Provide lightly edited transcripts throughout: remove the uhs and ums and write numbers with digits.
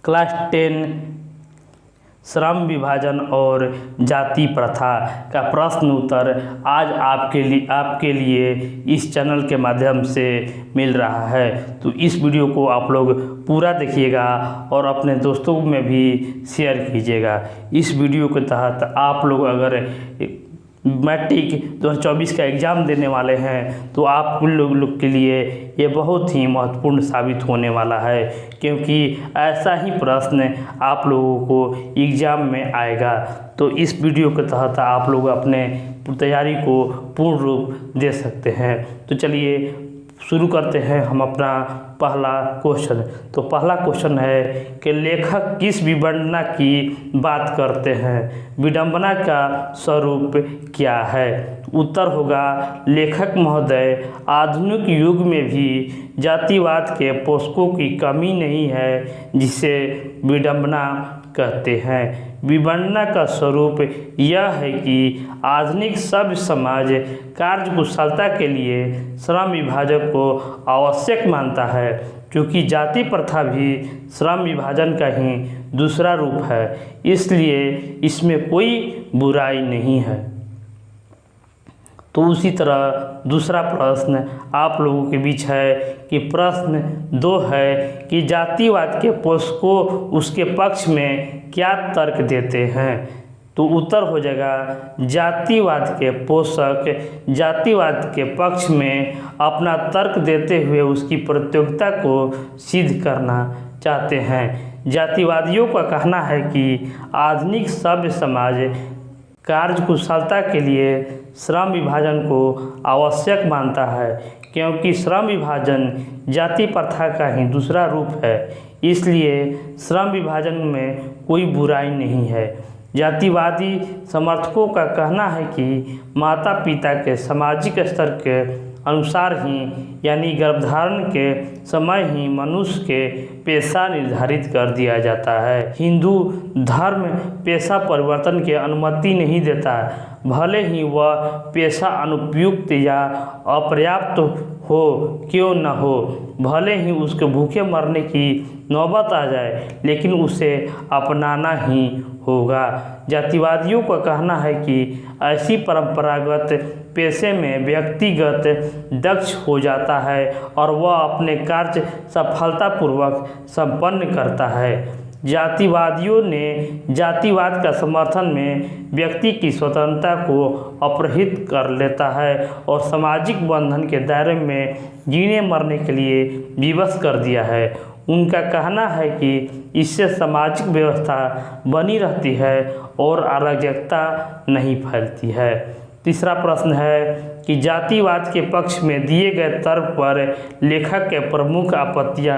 Class 10 श्रम विभाजन और जाति प्रथा का प्रश्न उत्तर आज आपके लिए इस चैनल के माध्यम से मिल रहा है। तो इस वीडियो को आप लोग पूरा देखिएगा और अपने दोस्तों में भी शेयर कीजिएगा। इस वीडियो के तहत आप लोग अगर मैट्रिक 2024 का एग्ज़ाम देने वाले हैं तो आप लोग के लिए ये बहुत ही महत्वपूर्ण साबित होने वाला है, क्योंकि ऐसा ही प्रश्न आप लोगों को एग्ज़ाम में आएगा। तो इस वीडियो के तहत आप लोग अपने तैयारी को पूर्ण रूप दे सकते हैं। तो चलिए शुरू करते हैं हम अपना पहला क्वेश्चन। तो पहला क्वेश्चन है कि लेखक किस विडंबना की बात करते हैं? विडंबना का स्वरूप क्या है? उत्तर होगा लेखक महोदय, आधुनिक युग में भी जातिवाद के पोषकों की कमी नहीं है जिसे विडंबना कहते हैं। विडंबना का स्वरूप यह है कि आधुनिक सभ्य समाज कार्यकुशलता के लिए श्रम विभाजन को आवश्यक मानता है, क्योंकि जाति प्रथा भी श्रम विभाजन का ही दूसरा रूप है, इसलिए इसमें कोई बुराई नहीं है। तो उसी तरह दूसरा प्रश्न आप लोगों के बीच है कि प्रश्न 2 है कि जातिवाद के पोषकों उसके पक्ष में क्या तर्क देते हैं? तो उत्तर हो जाएगा जातिवाद के पोषक जातिवाद के पक्ष में अपना तर्क देते हुए उसकी प्रतियोगिता को सिद्ध करना चाहते हैं। जातिवादियों का कहना है कि आधुनिक सभ्य समाज कार्यकुशलता के लिए श्रम विभाजन को आवश्यक मानता है, क्योंकि श्रम विभाजन जाति प्रथा का ही दूसरा रूप है, इसलिए श्रम विभाजन में कोई बुराई नहीं है। जातिवादी समर्थकों का कहना है कि माता पिता के सामाजिक स्तर के अनुसार ही, यानी गर्भधारण के समय ही मनुष्य के पेशा निर्धारित कर दिया जाता है। हिंदू धर्म पेशा परिवर्तन की अनुमति नहीं देता, भले ही वह पेशा अनुपयुक्त या अपर्याप्त हो क्यों न हो, भले ही उसके भूखे मरने की नौबत आ जाए, लेकिन उसे अपनाना ही होगा। जातिवादियों का कहना है कि ऐसी परंपरागत पेशे में व्यक्तिगत दक्ष हो जाता है और वह अपने कार्य सफलतापूर्वक संपन्न करता है। जातिवादियों ने जातिवाद का समर्थन में व्यक्ति की स्वतंत्रता को अपहरित कर लेता है और सामाजिक बंधन के दायरे में जीने मरने के लिए विवश कर दिया है। उनका कहना है कि इससे सामाजिक व्यवस्था बनी रहती है और अराजकता नहीं फैलती है। तीसरा प्रश्न है कि जातिवाद के पक्ष में दिए गए तर्क पर लेखक के प्रमुख आपत्तियां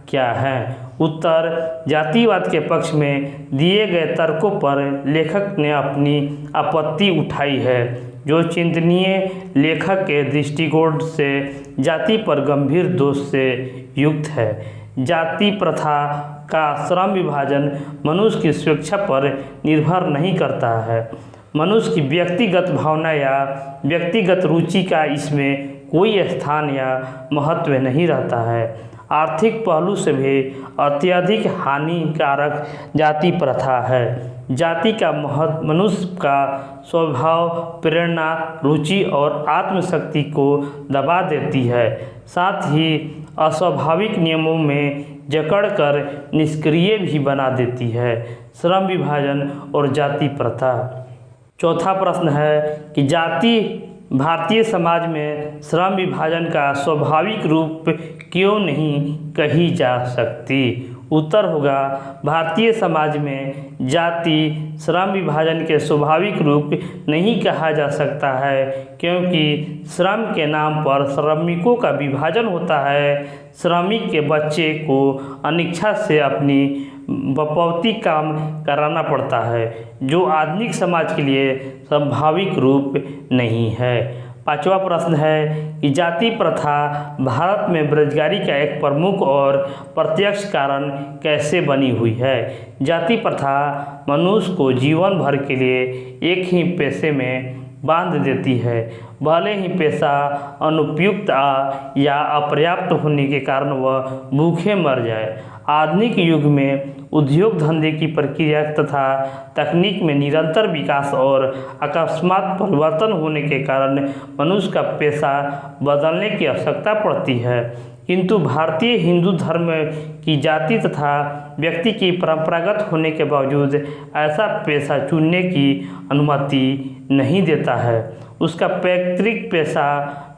क्या हैं? उत्तर जातिवाद के पक्ष में दिए गए तर्कों पर लेखक ने अपनी आपत्ति उठाई है, जो चिंतनीय लेखक के दृष्टिकोण से जाति पर गंभीर दोष से युक्त है। जाति प्रथा का श्रम विभाजन मनुष्य की स्वेच्छा पर निर्भर नहीं करता है। मनुष्य की व्यक्तिगत भावना या व्यक्तिगत रुचि का इसमें कोई स्थान या महत्व नहीं रहता है। आर्थिक पहलू से भी अत्यधिक हानिकारक जाति प्रथा है। जाति का महत्व मनुष्य का स्वभाव, प्रेरणा, रुचि और आत्मशक्ति को दबा देती है, साथ ही अस्वाभाविक नियमों में जकड़कर निष्क्रिय भी बना देती है। श्रम विभाजन और जाति प्रथा। चौथा प्रश्न है कि जाति भारतीय समाज में श्रम विभाजन का स्वाभाविक रूप क्यों नहीं कही जा सकती? उत्तर होगा भारतीय समाज में जाति श्रम विभाजन के स्वाभाविक रूप नहीं कहा जा सकता है, क्योंकि श्रम के नाम पर श्रमिकों का विभाजन होता है। श्रमिक के बच्चे को अनिच्छा से अपनी बपौती काम कराना पड़ता है, जो आधुनिक समाज के लिए स्वाभाविक रूप नहीं है। पांचवा प्रश्न है कि जाति प्रथा भारत में बेरोजगारी का एक प्रमुख और प्रत्यक्ष कारण कैसे बनी हुई है? जाति प्रथा मनुष्य को जीवन भर के लिए एक ही पेशे में बांध देती है, भले ही पेशा अनुपयुक्त या अपर्याप्त होने के कारण वह भूखे मर जाए। आधुनिक युग में उद्योग धंधे की प्रक्रिया तथा तकनीक में निरंतर विकास और अकस्मात परिवर्तन होने के कारण मनुष्य का पेशा बदलने की आवश्यकता पड़ती है, किंतु भारतीय हिंदू धर्म की जाति तथा व्यक्ति की परंपरागत होने के बावजूद ऐसा पेशा चुनने की अनुमति नहीं देता है। उसका पैतृक पेशा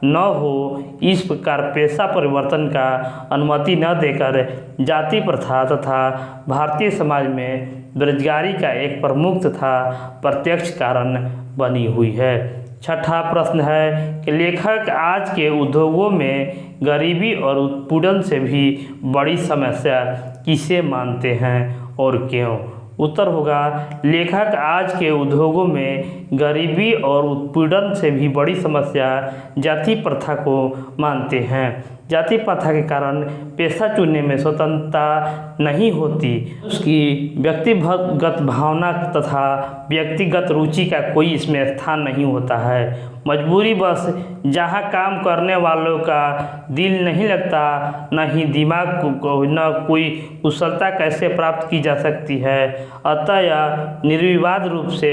न हो, इस प्रकार पेशा परिवर्तन का अनुमति न देकर जाति प्रथा तथा भारतीय समाज में बेरोजगारी का एक प्रमुख तथा प्रत्यक्ष कारण बनी हुई है। छठा प्रश्न है कि लेखक आज के उद्योगों में गरीबी और उत्पीड़न से भी बड़ी समस्या किसे मानते हैं और क्यों? उत्तर होगा, लेखक आज के उद्योगों में गरीबी और उत्पीड़न से भी बड़ी समस्या जाति प्रथा को मानते हैं। जाति प्रथा के कारण पेशा चुनने में स्वतंत्रता नहीं होती, उसकी व्यक्तिगत भावना तथा व्यक्तिगत रुचि का कोई इसमें स्थान नहीं होता है। मजबूरी बस जहाँ काम करने वालों का दिल नहीं लगता, न ही दिमाग को न कोई कुशलता कैसे प्राप्त की जा सकती है, अतः यह निर्विवाद रूप से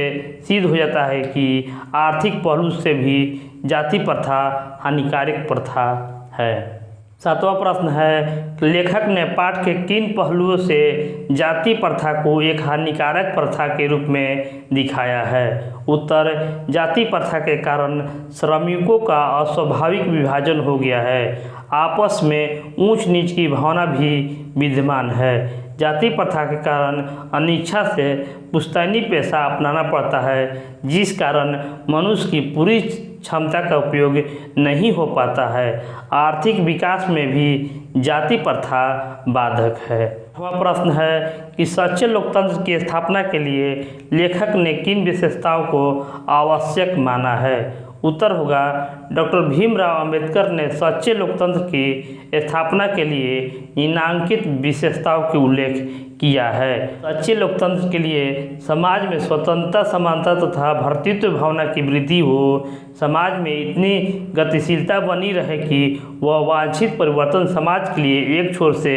सिद्ध हो जाता है कि आर्थिक पहलू से भी जाति प्रथा हानिकारक प्रथा है। सातवां प्रश्न है कि लेखक ने पाठ के किन पहलुओं से जाति प्रथा को एक हानिकारक प्रथा के रूप में दिखाया है? उत्तर, जाति प्रथा के कारण श्रमिकों का अस्वाभाविक विभाजन हो गया है, आपस में ऊंच नीच की भावना भी विद्यमान है। जाति प्रथा के कारण अनिच्छा से पुश्तैनी पेशा अपनाना पड़ता है, जिस कारण मनुष्य की पूरी क्षमता का उपयोग नहीं हो पाता है। आर्थिक विकास में भी जाति प्रथा बाधक है। वह प्रश्न है कि सच्चे लोकतंत्र की स्थापना के लिए लेखक ने किन विशेषताओं को आवश्यक माना है? उत्तर होगा, डॉक्टर भीमराव अंबेडकर ने सच्चे लोकतंत्र की स्थापना के लिए निम्नलिखित विशेषताओं का उल्लेख किया है। सच्चे लोकतंत्र के लिए समाज में स्वतंत्रता, समानता तथा भ्रातृत्व भावना की वृद्धि हो, समाज में इतनी गतिशीलता बनी रहे कि वह वांछित परिवर्तन समाज के लिए एक छोर से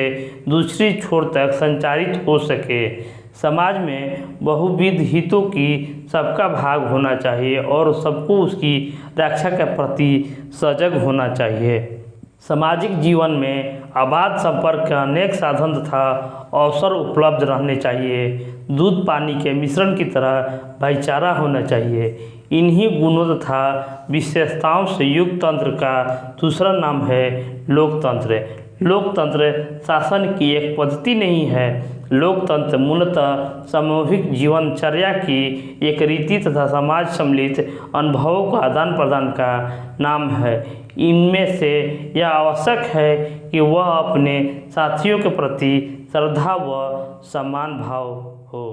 दूसरी छोर तक संचारित हो सके, समाज में बहुविध हितों की सबका भाग होना चाहिए और सबको उसकी रक्षा के प्रति सजग होना चाहिए। सामाजिक जीवन में अबाध संपर्क के अनेक साधन तथा अवसर उपलब्ध रहने चाहिए। दूध पानी के मिश्रण की तरह भाईचारा होना चाहिए। इन्हीं गुणों तथा विशेषताओं से युक्त तंत्र का दूसरा नाम है लोकतंत्र। लोकतंत्र शासन की एक पद्धति नहीं है। लोकतंत्र मूलतः सामूहिक जीवनचर्या की एक रीति तथा समाज सम्मिलित अनुभवों का आदान प्रदान का नाम है। इनमें से यह आवश्यक है कि वह अपने साथियों के प्रति श्रद्धा व सम्मान भाव हो।